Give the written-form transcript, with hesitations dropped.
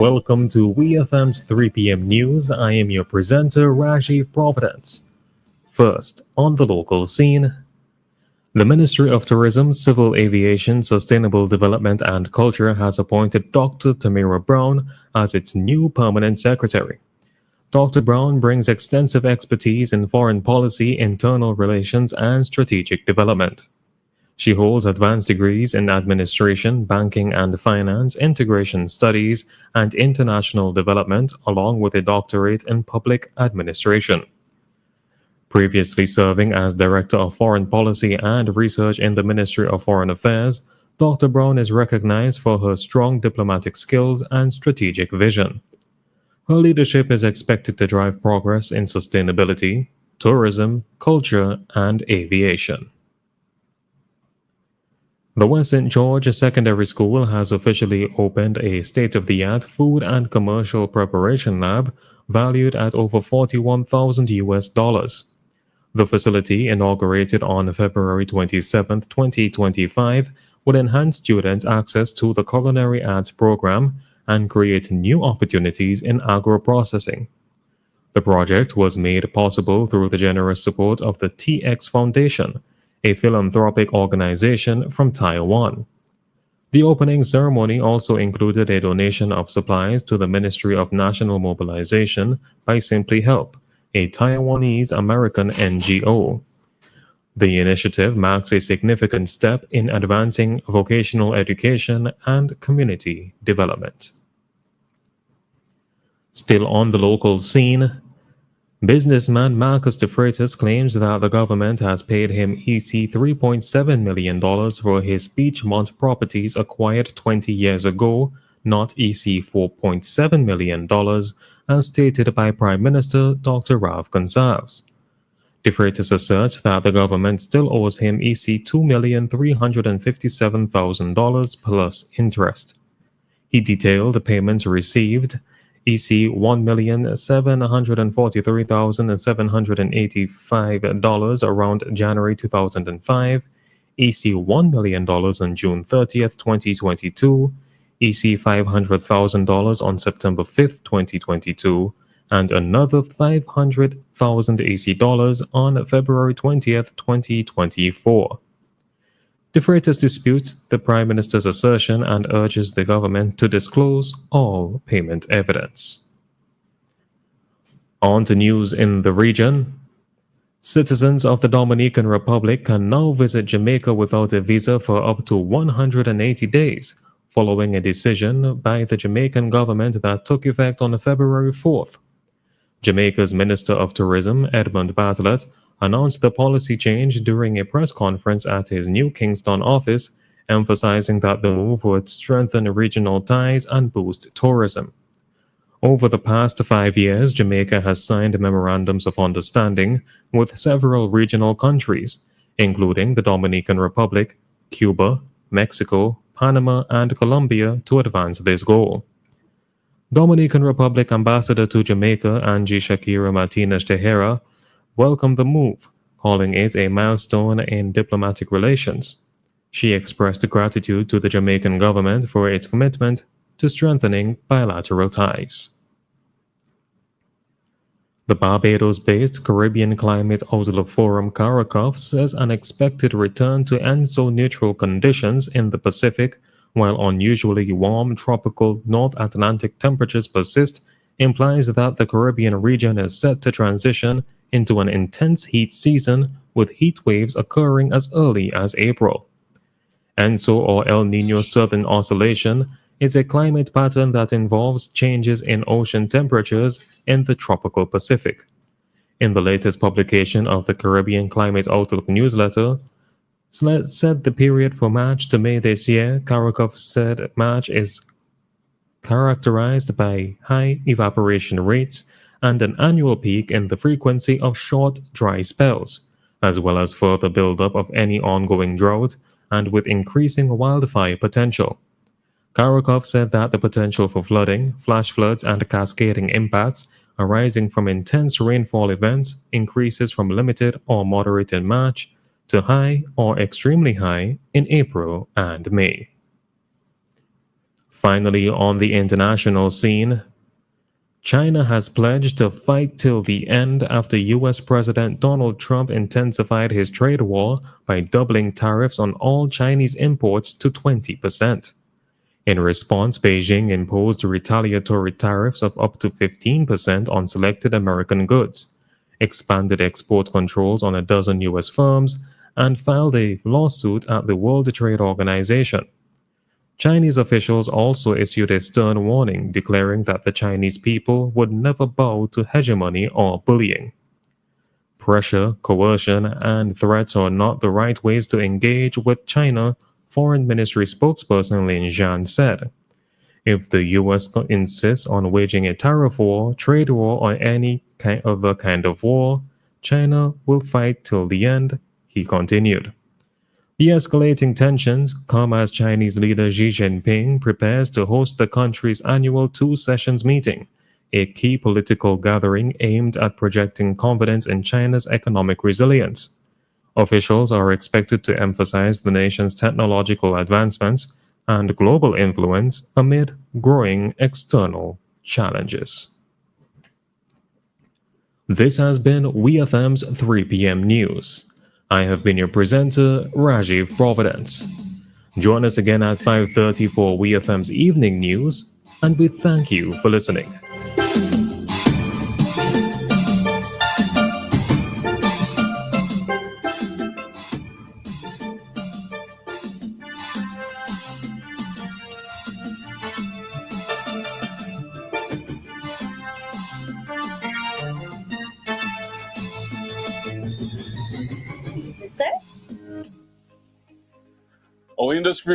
Welcome to WeFM's 3 p.m. news. I am your presenter, Rajiv Providence. First, on the local scene, the Ministry of Tourism, Civil Aviation, Sustainable Development and Culture has appointed Dr. Tamira Brown as its new permanent secretary. Dr. Brown brings extensive expertise in foreign policy, internal relations, and strategic development. She holds advanced degrees in administration, banking and finance, integration studies, and international development, along with a doctorate in public administration. Previously serving as Director of Foreign Policy and Research in the Ministry of Foreign Affairs, Dr. Brown is recognized for her strong diplomatic skills and strategic vision. Her leadership is expected to drive progress in sustainability, tourism, culture, and aviation. The West St. George Secondary School has officially opened a state-of-the-art food and commercial preparation lab valued at over 41,000 US dollars. The facility, inaugurated on February 27, 2025, will enhance students' access to the culinary arts program and create new opportunities in agro-processing. The project was made possible through the generous support of the TX Foundation, a philanthropic organization from Taiwan. The opening ceremony also included a donation of supplies to the Ministry of National Mobilization by Simply Help, a Taiwanese American NGO. The initiative marks a significant step in advancing vocational education and community development. Still on the local scene, businessman Marcus de Freitas claims that the government has paid him EC $3.7 million for his Beachmont properties acquired 20 years ago, not EC $4.7 million, as stated by Prime Minister Dr. Ralph Gonsalves. De Freitas asserts that the government still owes him EC $2,357,000 plus interest. He detailed the payments received: EC $1,743,785 around January 2005, EC $1 million on June 30th, 2022, EC $500,000 on September 5th, 2022, and another $500,000 EC dollars on February 20th, 2024. De Freitas disputes the Prime Minister's assertion and urges the government to disclose all payment evidence. On to news in the region. Citizens of the Dominican Republic can now visit Jamaica without a visa for up to 180 days, following a decision by the Jamaican government that took effect on February 4th. Jamaica's Minister of Tourism, Edmund Bartlett, announced the policy change during a press conference at his new Kingston office, emphasizing that the move would strengthen regional ties and boost tourism. Over the past 5 years, Jamaica has signed memorandums of understanding with several regional countries, including the Dominican Republic, Cuba, Mexico, Panama, and Colombia, to advance this goal. Dominican Republic Ambassador to Jamaica, Angie Shakira Martinez Tejera, welcomed the move, calling it a milestone in diplomatic relations. She expressed gratitude to the Jamaican government for its commitment to strengthening bilateral ties. The Barbados-based Caribbean Climate Outlook Forum CARICOF says an expected return to ENSO-neutral conditions in the Pacific, while unusually warm tropical North Atlantic temperatures persist, implies that the Caribbean region is set to transition into an intense heat season, with heat waves occurring as early as April. ENSO, or El Niño Southern Oscillation, is a climate pattern that involves changes in ocean temperatures in the tropical Pacific. In the latest publication of the Caribbean Climate Outlook newsletter, said the period for March to May this year, CARICOF said March is characterized by high evaporation rates and an annual peak in the frequency of short, dry spells, as well as further buildup of any ongoing drought and with increasing wildfire potential. CARICOF said that the potential for flooding, flash floods, and cascading impacts arising from intense rainfall events increases from limited or moderate in March to high or extremely high in April and May. Finally, on the international scene, China has pledged to fight till the end after US President Donald Trump intensified his trade war by doubling tariffs on all Chinese imports to 20%. In response, Beijing imposed retaliatory tariffs of up to 15% on selected American goods, expanded export controls on a dozen US firms, and filed a lawsuit at the World Trade Organization. Chinese officials also issued a stern warning declaring that the Chinese people would never bow to hegemony or bullying. Pressure, coercion, and threats are not the right ways to engage with China, Foreign Ministry spokesperson Lin Jian said. If the US insists on waging a tariff war, trade war, or any other kind of war, China will fight till the end, he continued. The escalating tensions come as Chinese leader Xi Jinping prepares to host the country's annual Two Sessions meeting, a key political gathering aimed at projecting confidence in China's economic resilience. Officials are expected to emphasize the nation's technological advancements and global influence amid growing external challenges. This has been WeFM's 3 p.m. news. I have been your presenter, Rajiv Providence. Join us again at 5:30 for WeFM's evening news, and we thank you for listening. Sir? O industry